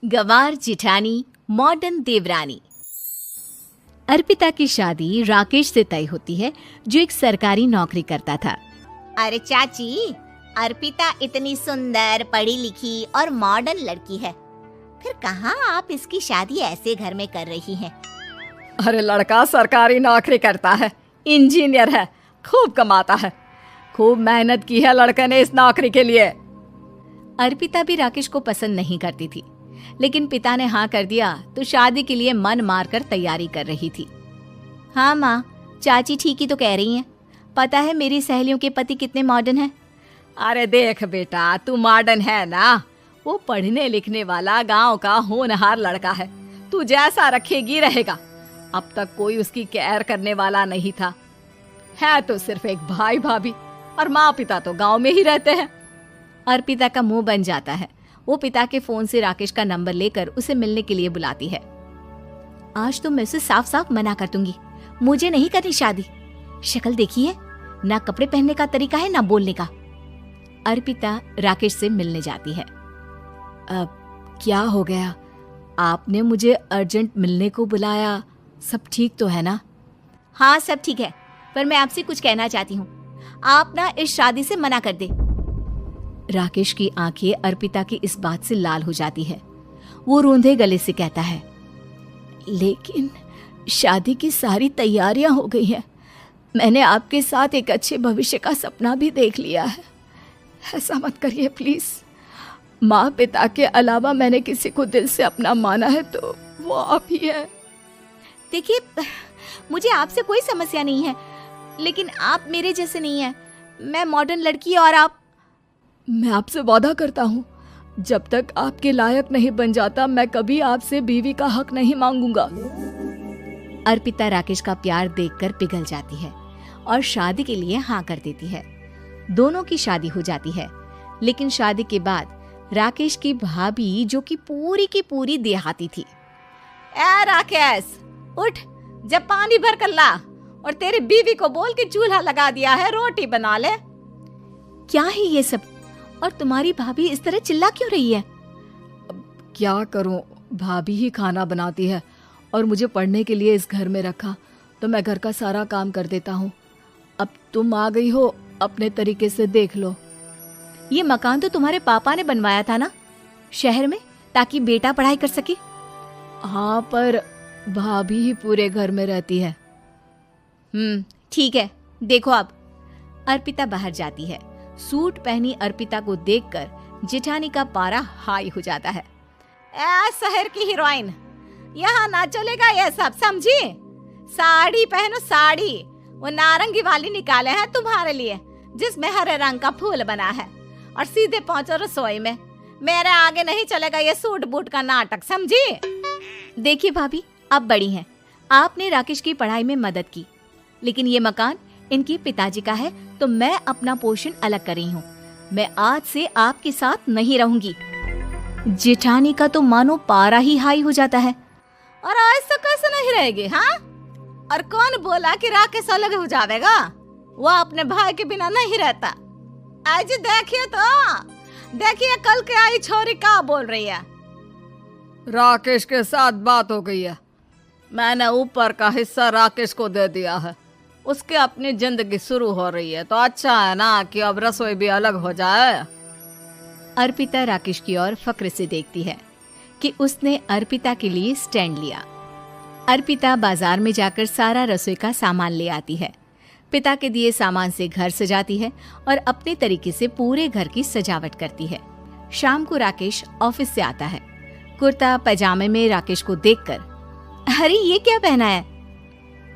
गंवार जिठानी modern देवरानी। अर्पिता की शादी राकेश से तय होती है, जो एक सरकारी नौकरी करता था। अरे चाची, अर्पिता इतनी सुंदर, पढ़ी लिखी और मॉडर्न लड़की है, फिर कहाँ आप इसकी शादी ऐसे घर में कर रही हैं? अरे लड़का सरकारी नौकरी करता है, इंजीनियर है, खूब कमाता है, खूब मेहनत की है लड़के ने इस नौकरी के लिए। अर्पिता भी राकेश को पसंद नहीं करती थी, लेकिन पिता ने हाँ कर दिया तो शादी के लिए मन मारकर तैयारी कर रही थी। हाँ माँ, चाची ठीक ही तो कह रही हैं। पता है मेरी सहेलियों के पति कितने मॉडर्न हैं। अरे देख बेटा, तू मॉडर्न है ना, वो पढ़ने लिखने वाला गांव का होनहार लड़का है, तू जैसा रखेगी रहेगा। अब तक कोई उसकी केयर करने वाला नहीं था, है तो सिर्फ एक भाई भाभी, और माँ पिता तो गांव में ही रहते हैं। अर्पिता का मुंह बन जाता है। वो पिता के फोन से राकेश का नंबर लेकर उसे मिलने के लिए बुलाती है। आज तो मैं उसे साफ साफ मना कर दूंगी, मुझे नहीं करनी शादी। शक्ल देखी है ना, कपड़े पहनने का तरीका है ना बोलने का। अर्पिता राकेश से मिलने जाती है। अब क्या हो गया, आपने मुझे अर्जेंट मिलने को बुलाया, सब ठीक तो है ना? हाँ सब ठीक है, पर मैं आपसे कुछ कहना चाहती हूँ। आप ना इस शादी से मना कर दे। राकेश की आंखें अर्पिता की इस बात से लाल हो जाती है। वो रोंधे गले से कहता है, लेकिन शादी की सारी तैयारियां हो गई हैं। मैंने आपके साथ एक अच्छे भविष्य का सपना भी देख लिया है। ऐसा मत करिए प्लीज। माँ पिता के अलावा मैंने किसी को दिल से अपना माना है तो वो आप ही है। देखिए, मुझे आपसे कोई समस्या नहीं है, लेकिन आप मेरे जैसे नहीं हैं। मैं मॉडर्न लड़की और आप। मैं आपसे वादा करता हूँ, जब तक आपके लायक नहीं बन जाता मैं कभी आपसे बीवी का हक नहीं मांगूंगा। अर्पिता राकेश का प्यार देखकर पिघल जाती है और शादी के लिए हाँ कर देती है। दोनों की शादी हो जाती है, लेकिन शादी के बाद राकेश की भाभी, जो कि पूरी देहाती थी, ए राकेश, उठ, जब पानी भर कर ला और तेरी बीवी को बोल के चूल्हा लगा दिया है, रोटी बना ले। क्या है ये सब? और तुम्हारी भाभी इस तरह चिल्ला क्यों रही है? क्या करूं, भाभी ही खाना बनाती है और मुझे पढ़ने के लिए इस घर में रखा, तो मैं घर का सारा काम कर देता हूँ। अब तुम आ गई हो, अपने तरीके से देख लो। ये मकान तो तुम्हारे पापा ने बनवाया था ना शहर में, ताकि बेटा पढ़ाई कर सके। हाँ, पर भाभी ही पूरे घर में रहती है। ठीक है, देखो अब। अर्पिता बाहर जाती है। सूट पहनी अर्पिता को देखकर जेठानी का पारा हाई हो जाता है। ए शहर की हीरोइन, यहाँ ना चलेगा ये सब, समझी? साड़ी पहनो, साड़ी। वो नारंगी वाली निकाले हैं तुम्हारे लिए, जिसमें हरे रंग का फूल बना है, और सीधे पहुंचो रसोई में। मेरे आगे नहीं चलेगा ये सूट बूट का नाटक, समझी? देखिए भाभी, आप बड़ी हैं, आपने राकेश की पढ़ाई में मदद की, लेकिन ये मकान इनके पिताजी का है, तो मैं अपना पोर्शन अलग कर रही हूँ। मैं आज से आपके साथ नहीं रहूंगी। जेठानी का तो मानो पारा ही हाई हो जाता है। और ऐसा कैसे नहीं रहेगी? हाँ, और कौन बोला कि राकेश अलग हो जाएगा? वो अपने भाई के बिना नहीं रहता। आज देखिए तो, देखिए कल के आई छोरी क्या बोल रही है। राकेश के साथ बात हो गई है, मैंने ऊपर का हिस्सा राकेश को दे दिया है। उसकी अपनी जिंदगी शुरू हो रही है, तो अच्छा है ना कि अब रसोई भी अलग हो जाए। अर्पिता राकेश की ओर फक्र से देखती है कि उसने अर्पिता के लिए स्टैंड लिया। अर्पिता बाजार में जाकर सारा रसोई का सामान ले आती है। पिता के दिए सामान से घर सजाती है और अपने तरीके से पूरे घर की सजावट करती है। शाम को राकेश ऑफिस से आता है। कुर्ता पैजामे में राकेश को देखकर, अरे ये क्या पहना है?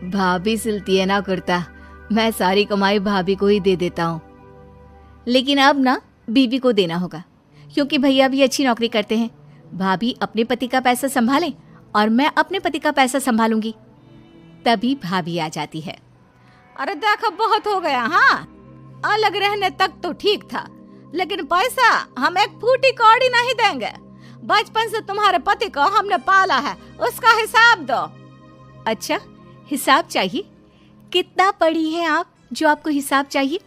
भाभी सिलती है ना कुर्ता, मैं सारी कमाई भाभी को ही दे देता हूँ। लेकिन अब ना बीवी को देना होगा, क्योंकि भैया भी अच्छी नौकरी करते हैं। भाभी अपने पति का पैसा संभालें और मैं अपने पति का पैसा संभालूंगी। तभी भाभी आ जाती है। अरे देखो, बहुत हो गया। हाँ, अलग रहने तक तो ठीक था, लेकिन पैसा हम एक फूटी कौड़ी नहीं देंगे। बचपन से तुम्हारे पति को हमने पाला है, उसका हिसाब दो। अच्छा, हिसाब चाहिए? कितना पढ़ी है आप जो आपको हिसाब चाहिए?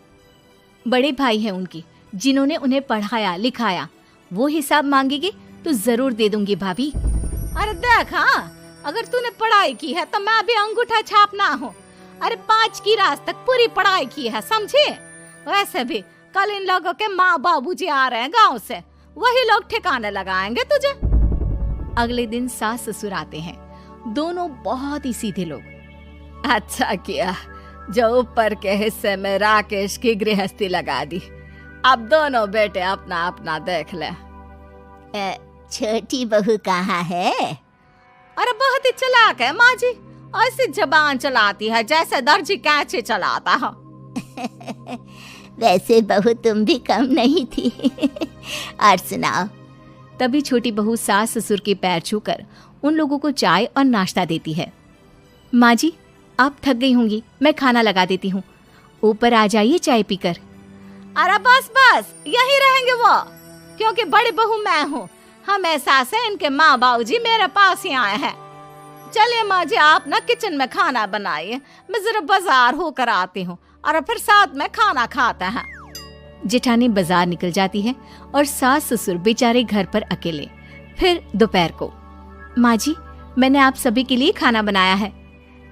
बड़े भाई हैं उनकी, जिन्होंने उन्हें पढ़ाया लिखाया, वो हिसाब मांगेंगे तो जरूर दे दूंगी भाभी। अरे देख, हाँ, अगर तूने पढ़ाई की है तो मैं भी अंगूठा छापना हूँ। अरे 5 की क्लास तक पूरी पढ़ाई की है, समझे? वैसे भी कल इन लोगों के माँ बाबूजी आ रहे हैं गांव से, वही लोग ठिकाने लगाएंगे तुझे। अगले दिन सास ससुर आते हैं, दोनों बहुत ही सीधे लोग। अच्छा किया जो ऊपर के हिस्से में राकेश की गृहस्थी लगा दी। अब दोनों बेटे अपना अपना देख ले। छोटी बहू कहाँ है? अरे बहुत ही चालाक है माँ जी, ऐसी जबान चलाती है जैसे दर्जी कैंची चलाता है। वैसे बहू तुम भी कम नहीं थी। और सुनाओ। तभी छोटी बहू सास ससुर के पैर छूकर उन लोगों को चाय और नाश्ता देती है। माँ जी, आप थक गई होंगी, मैं खाना लगा देती हूँ, ऊपर आ जाइए चाय पीकर। अरे बस बस, यही रहेंगे वो, क्योंकि बड़ी बहू मैं हूँ। हम एहसास है इनके माँ बाबूजी मेरे पास ही आए हैं। चलिए माँ जी, आप ना किचन में खाना बनाइए, मैं जरा बाजार होकर आती हूँ और फिर साथ में खाना खाते हैं। जेठानी बाजार निकल जाती है और सास ससुर बेचारे घर पर अकेले। फिर दोपहर को, माँ जी, मैंने आप सभी के लिए खाना बनाया है।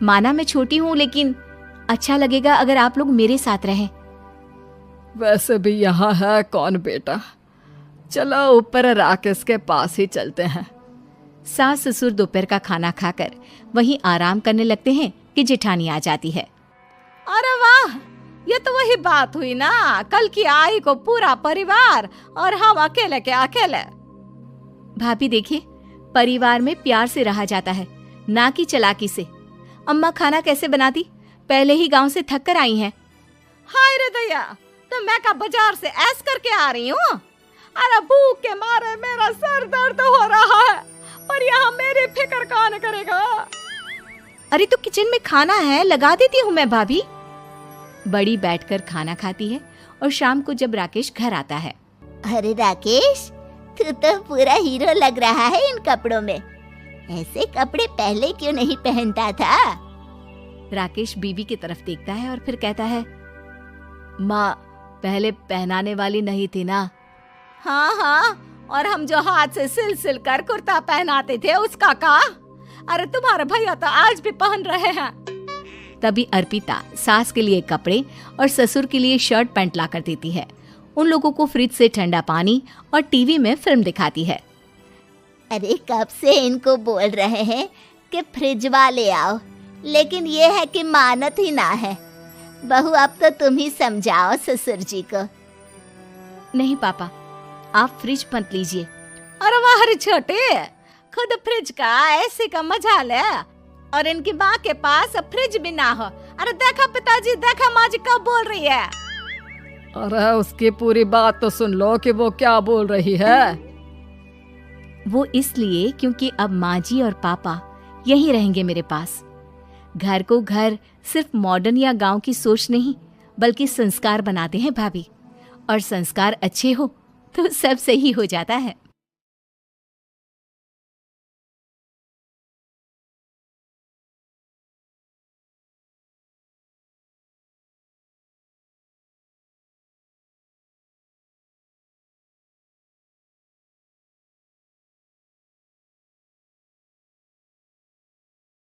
माना मैं छोटी हूँ, लेकिन अच्छा लगेगा अगर आप लोग मेरे साथ रहें। वैसे भी यहाँ है कौन बेटा, चलो ऊपर राकेश के पास ही चलते हैं। सास ससुर दोपहर का खाना खाकर वहीं आराम करने लगते हैं कि जेठानी आ जाती है। अरे वाह, ये तो वही बात हुई ना, कल की आई को पूरा परिवार और हम अकेले के अकेले। भाभी देखिए, परिवार में प्यार से रहा जाता है, ना कि चालाकी से। अम्मा खाना कैसे बनाती, पहले ही गांव से थक कर आई हैं। हाय रे दया, तो मैं का बाजार से ऐस करके आ रही हूँ। अरे भूख के मारे मेरा सर दर्द हो रहा है, पर यहाँ मेरी फिक्र कौन करेगा? अरे तो किचन में खाना है, लगा देती हूँ मैं भाभी। बड़ी बैठकर खाना खाती है और शाम को जब राकेश घर आता है। अरे राकेश, तू तो पूरा हीरो लग रहा है इन कपड़ों में। ऐसे कपड़े पहले क्यों नहीं पहनता था? राकेश बीवी की तरफ देखता है और फिर कहता है, माँ पहले पहनाने वाली नहीं थी ना। हाँ हाँ, और हम जो हाथ से सिल सिल कर कुर्ता पहनाते थे उसका का? अरे तुम्हारे भैया तो आज भी पहन रहे हैं। तभी अर्पिता सास के लिए कपड़े और ससुर के लिए शर्ट पैंट ला कर देती है। उन लोगों को फ्रिज से ठंडा पानी और टीवी में फिल्म दिखाती है। अरे कब से इनको बोल रहे हैं कि फ्रिज वाले आओ, लेकिन ये है कि मानत ही ना है। बहू, अब तो तुम ही समझाओ ससुर जी को। नहीं पापा, आप फ्रिज मत लीजिए। अरे वाह रे छोटे, खुद फ्रिज का ऐसे का मजा ले, और इनकी माँ के पास फ्रिज भी ना हो। अरे देखा पिताजी, देखा माँ जी कब बोल रही है। अरे उसकी पूरी बात तो सुन लो कि वो क्या बोल रही है। वो इसलिए क्योंकि अब माँ जी और पापा यहीं रहेंगे मेरे पास। घर को घर सिर्फ मॉडर्न या गांव की सोच नहीं, बल्कि संस्कार बनाते हैं भाभी, और संस्कार अच्छे हो तो सब सही हो जाता है।